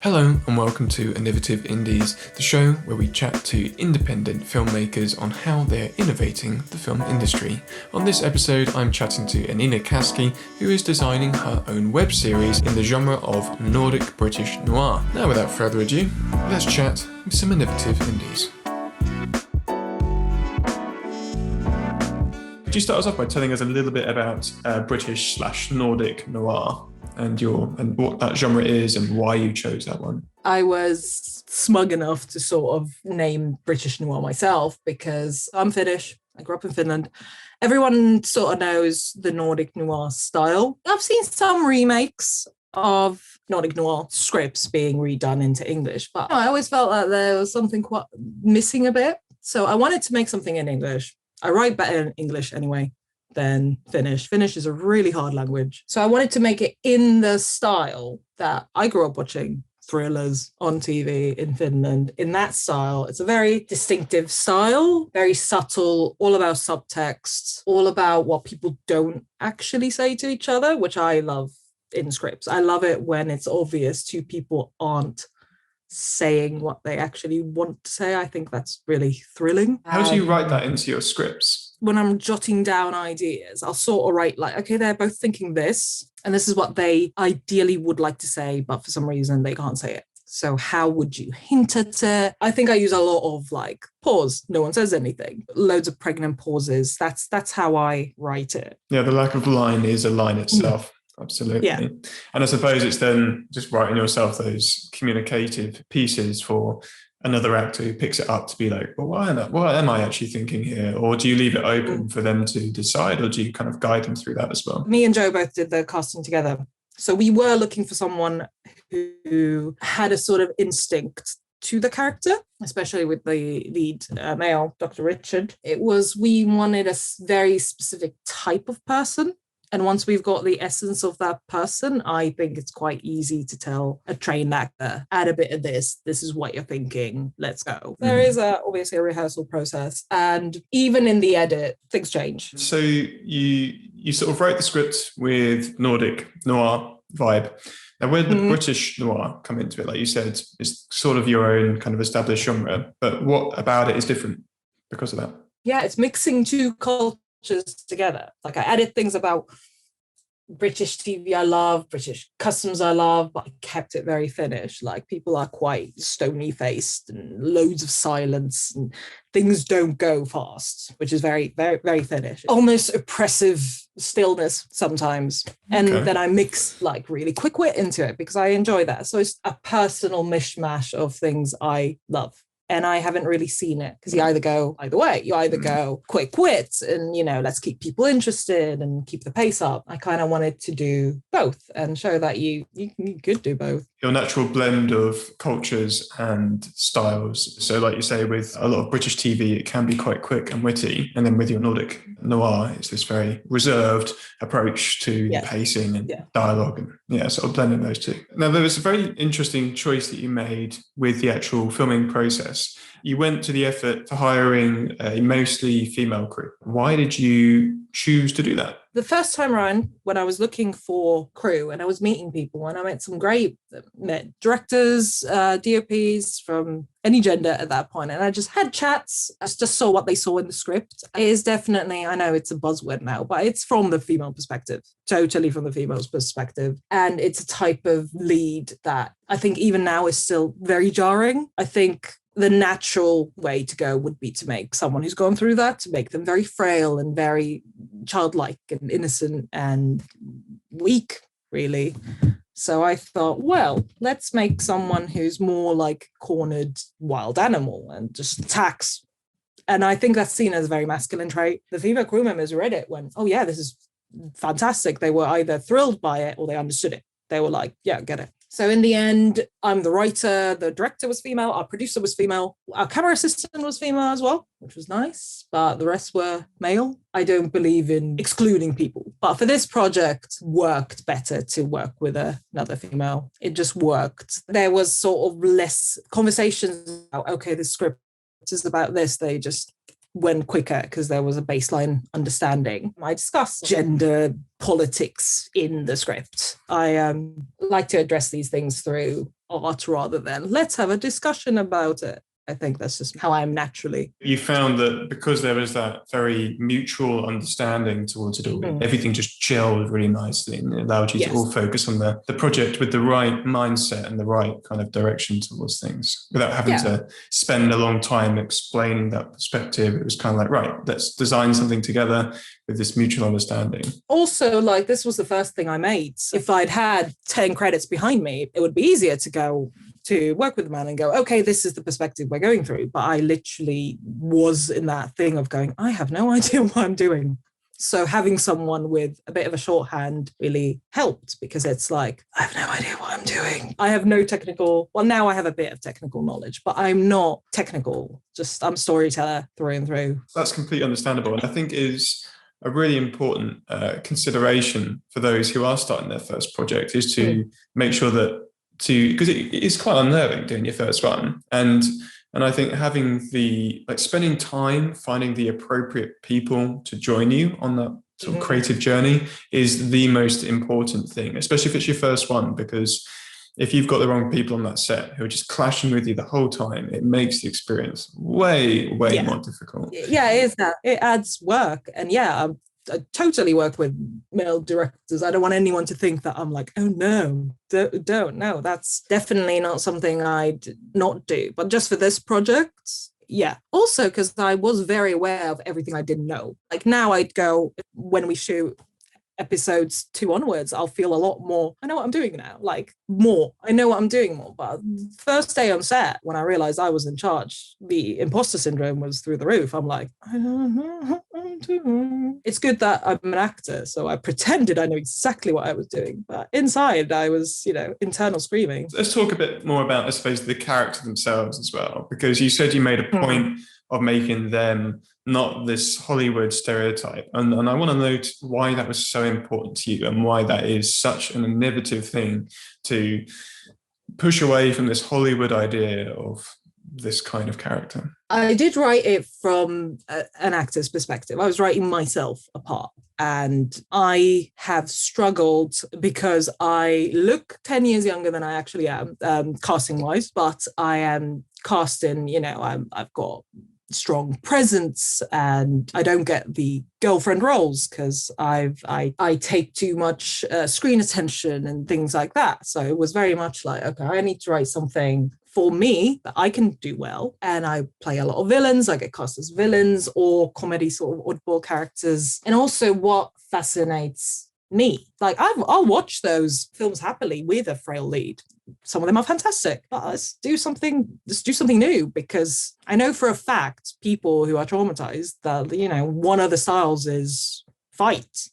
Hello and welcome to Innovative Indies, the show where we chat to independent filmmakers on how they're innovating the film industry. On this episode, I'm chatting to Annina Kaski, who is designing her own web series in the genre of Nordic British noir. Now, without further ado, let's chat with some Innovative Indies. Could you start us off by telling us a little bit about British/Nordic noir? And what that genre is and why you chose that one. I was smug enough to sort of name British noir myself because I'm Finnish. I grew up in Finland. Everyone sort of knows the Nordic noir style. I've seen some remakes of Nordic noir scripts being redone into English, but I always felt that there was something quite missing a bit. So I wanted to make something in English. I write better in English anyway than Finnish. Finnish is a really hard language. So I wanted to make it in the style that I grew up watching thrillers on TV in Finland. In that style, it's a very distinctive style, very subtle, all about subtext, all about what people don't actually say to each other, which I love in scripts. I love it when it's obvious two people aren't saying what they actually want to say. I think that's really thrilling. How do you write that into your scripts? When I'm jotting down ideas, I'll sort of write like, okay, they're both thinking this, and this is what they ideally would like to say, but for some reason they can't say it. So how would you hint at it? I think I use a lot of like pause. No one says anything. Loads of pregnant pauses. That's how I write it. Yeah, the lack of line is a line itself. Absolutely. Yeah. And I suppose it's then just writing yourself those communicative pieces for another actor who picks it up to be like, well, what am I actually thinking here? Or do you leave it open for them to decide, or do you kind of guide them through that as well? Me and Joe both did the casting together. So we were looking for someone who had a sort of instinct to the character, especially with the lead male, Dr. Richard. We wanted a very specific type of person. And once we've got the essence of that person, I think it's quite easy to tell a trained actor, add a bit of this is what you're thinking, let's go. There is obviously a rehearsal process, and even in the edit, things change. So you sort of wrote the script with Nordic noir vibe. Now, where did the British noir come into it? Like you said, it's sort of your own kind of established genre, but what about it is different because of that? Yeah, it's mixing two cultures together. Like I added things about British TV I love, British customs I love, but I kept it very Finnish. Like people are quite stony faced and loads of silence and things don't go fast, which is very, very, very Finnish. Almost oppressive stillness sometimes. And then I mix like really quick wit into it because I enjoy that. So it's a personal mishmash of things I love. And I haven't really seen it because you either go either way. You either go quick wit and, let's keep people interested and keep the pace up. I kind of wanted to do both and show that you could do both. Your natural blend of cultures and styles. So like you say, with a lot of British TV, it can be quite quick and witty. And then with your Nordic noir, it's this very reserved approach to pacing and dialogue and sort of blending those two. Now, there was a very interesting choice that you made with the actual filming process. You went to the effort to hiring a mostly female crew. Why did you choose to do that? The first time around, when I was looking for crew and I was meeting people, and I met some met directors, DOPs from any gender at that point, and I just had chats. I just saw what they saw in the script. It is definitely, I know it's a buzzword now, but it's from the female perspective, totally from the female's perspective. And it's a type of lead that I think even now is still very jarring. I think the natural way to go would be to make someone who's gone through that, to make them very frail and very childlike and innocent and weak, really. So I thought, well, let's make someone who's more like cornered wild animal and just attacks. And I think that's seen as a very masculine trait. The female crew members read it went, oh yeah, this is fantastic. They were either thrilled by it or they understood it. They were like, yeah, get it. So in the end, I'm the writer, the director was female, our producer was female, our camera assistant was female as well, which was nice, but the rest were male. I don't believe in excluding people, but for this project, worked better to work with another female. It just worked. There was sort of less conversations about, okay, the script is about this. They just went quicker because there was a baseline understanding. I discussed gender politics in the script. I like to address these things through art rather than let's have a discussion about it. I think that's just how I am naturally. You found that because there was that very mutual understanding towards it all, everything just gelled really nicely, and it allowed you to all focus on the project with the right mindset and the right kind of direction towards things without having to spend a long time explaining that perspective. It was kind of like, right, let's design something together with this mutual understanding. Also, like, this was the first thing I made. So if I'd had 10 credits behind me, it would be easier to go to work with the man and go, okay, this is the perspective we're going through. But I literally was in that thing of going, I have no idea what I'm doing. So having someone with a bit of a shorthand really helped, because it's like, I have no idea what I'm doing. I have no technical, well, now I have a bit of technical knowledge, but I'm not technical. Just I'm a storyteller through and through. That's completely understandable. And I think is a really important consideration for those who are starting their first project is to make sure that because it is quite unnerving doing your first one. And I think having spending time finding the appropriate people to join you on that sort of creative journey is the most important thing, especially if it's your first one, because if you've got the wrong people on that set who are just clashing with you the whole time, it makes the experience way more difficult. Yeah, it is that. It adds work. And I totally work with male directors. I don't want anyone to think that I'm like, oh no, don't. No, that's definitely not something I'd not do. But just for this project, also because I was very aware of everything I didn't know. Like now I'd go, when we shoot episodes 2 onwards, I'll feel a lot more, I know what I'm doing now, like more. I know what I'm doing more. But first day on set, when I realized I was in charge, the imposter syndrome was through the roof. I'm like, I don't know what I'm doing. It's good that I'm an actor, so I pretended I knew exactly what I was doing. But inside, I was, internal screaming. Let's talk a bit more about, I suppose, the character themselves as well, because you said you made a point of making them not this Hollywood stereotype. And I want to note why that was so important to you and why that is such an innovative thing to push away from this Hollywood idea of this kind of character. I did write it from an actor's perspective. I was writing myself apart. And I have struggled because I look 10 years younger than I actually am, casting-wise, but I am casting, I've got strong presence and I don't get the girlfriend roles because I take too much screen attention and things like that. So it was very much like, okay, I need to write something for me that I can do well. And I play a lot of villains. I get cast as villains or comedy sort of oddball characters. And also what fascinates me, like I'll watch those films happily with a frail lead. Some of them are fantastic, but let's do something new, because I know for a fact people who are traumatized that, one of the styles is fight.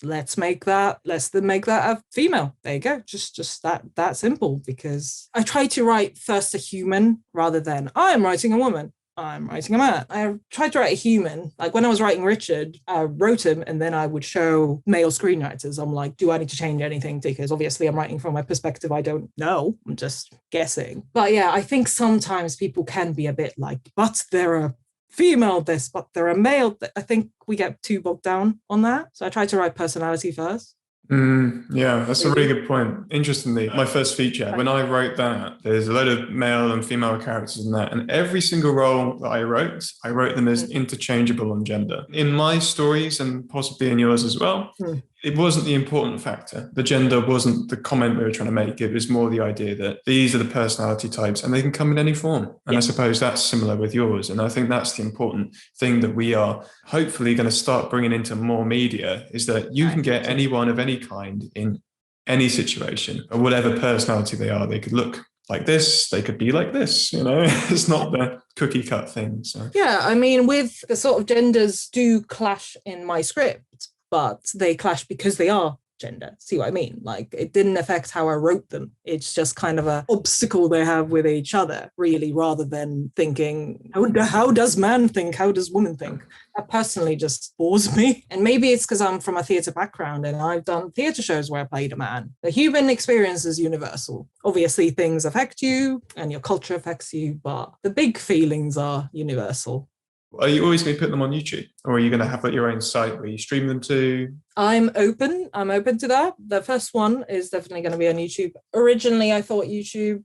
Let's make that a female. There you go. Just that simple, because I try to write first a human rather than I'm writing a woman. I'm writing a man. I tried to write a human. Like when I was writing Richard, I wrote him and then I would show male screenwriters. I'm like, do I need to change anything? Because obviously I'm writing from my perspective. I don't know. I'm just guessing. But I think sometimes people can be a bit like, but they're a female this, but they're a male. I think we get too bogged down on that. So I try to write personality first. Yeah, that's a really good point. Interestingly, my first feature, when I wrote that, there's a load of male and female characters in that. And every single role that I wrote them as interchangeable on gender. In my stories, and possibly in yours as well, it wasn't the important factor. The gender wasn't the comment we were trying to make. It was more the idea that these are the personality types and they can come in any form. And I suppose that's similar with yours. And I think that's the important thing that we are hopefully going to start bringing into more media, is that you can get anyone of any kind in any situation, or whatever personality they are. They could look like this, they could be like this, it's not the cookie cut thing. So with the sort of genders do clash in my script, but they clash because they are gender. See what I mean? Like it didn't affect how I wrote them. It's just kind of an obstacle they have with each other, really, rather than thinking, how does man think? How does woman think? That personally just bores me. And maybe it's because I'm from a theatre background and I've done theatre shows where I played a man. The human experience is universal. Obviously, things affect you and your culture affects you, but the big feelings are universal. Are you always going to put them on YouTube, or are you going to have like your own site where you stream them to? I'm open to that. The first one is definitely going to be on YouTube. Originally, I thought YouTube.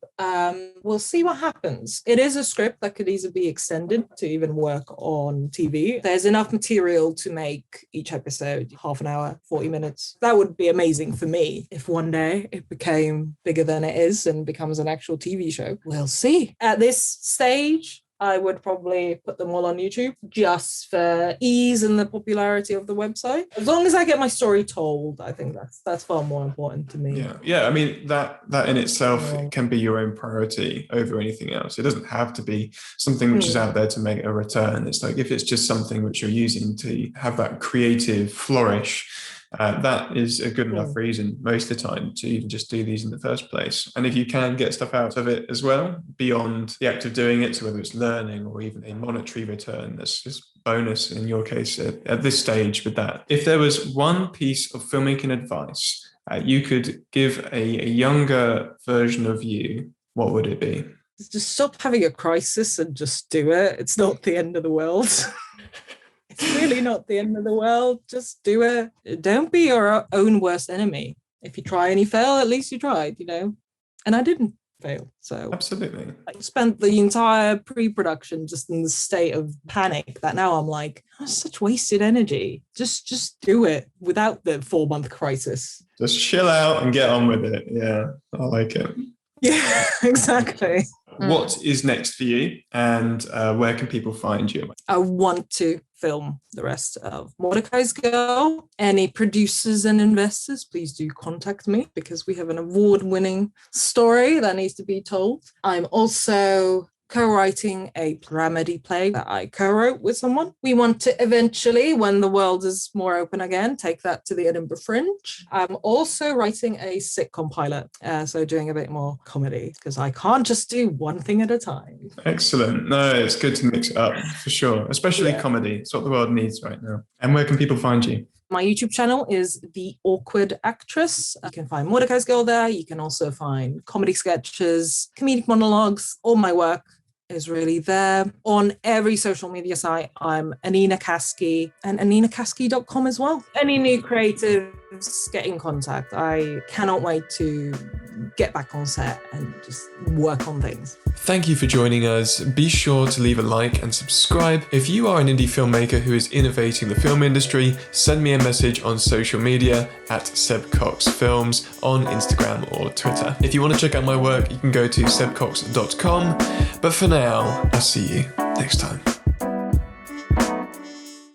We'll see what happens. It is a script that could easily be extended to even work on TV. There's enough material to make each episode half an hour, 40 minutes. That would be amazing for me if one day it became bigger than it is and becomes an actual TV show. We'll see. At this stage, I would probably put them all on YouTube just for ease and the popularity of the website. As long as I get my story told, I think that's far more important to me. Yeah. I mean, that in itself can be your own priority over anything else. It doesn't have to be something which is out there to make a return. It's like if it's just something which you're using to have that creative flourish, that is a good enough reason most of the time to even just do these in the first place. And if you can get stuff out of it as well, beyond the act of doing it, so whether it's learning or even a monetary return, that's just bonus in your case at this stage with that. If there was one piece of filmmaking advice you could give a younger version of you, what would it be? Just stop having a crisis and just do it. It's not the end of the world. It's really not the end of the world. Just do it. Don't be your own worst enemy. If you try and you fail, at least you tried, And I didn't fail. So absolutely. I spent the entire pre-production just in the state of panic that now I'm like, oh, such wasted energy. Just do it without the 4-month crisis. Just chill out and get on with it. Yeah, I like it. Yeah, exactly. What is next for you, and where can people find you? I want to film the rest of Mordecai's Girl. Any producers and investors, please do contact me because we have an award-winning story that needs to be told. I'm also co-writing a dramedy play that I co-wrote with someone. We want to eventually, when the world is more open again, take that to the Edinburgh Fringe. I'm also writing a sitcom pilot, so doing a bit more comedy because I can't just do one thing at a time. Excellent. No, it's good to mix it up for sure, especially comedy. It's what the world needs right now. And where can people find you? My YouTube channel is The Awkward Actress. You can find Mordecai's Girl there. You can also find comedy sketches, comedic monologues. All my work is really there. On every social media site, I'm Annina Kaski and AnninaKaski.com as well. Any new creatives, get in contact. I cannot wait to get back on set and just work on things. Thank you for joining us. Be sure to leave a like and subscribe. If you are an indie filmmaker who is innovating the film industry, send me a message on social media at Seb Cox Films on Instagram or Twitter. If you want to check out my work, you can go to sebcox.com. But for now, I'll see you next time.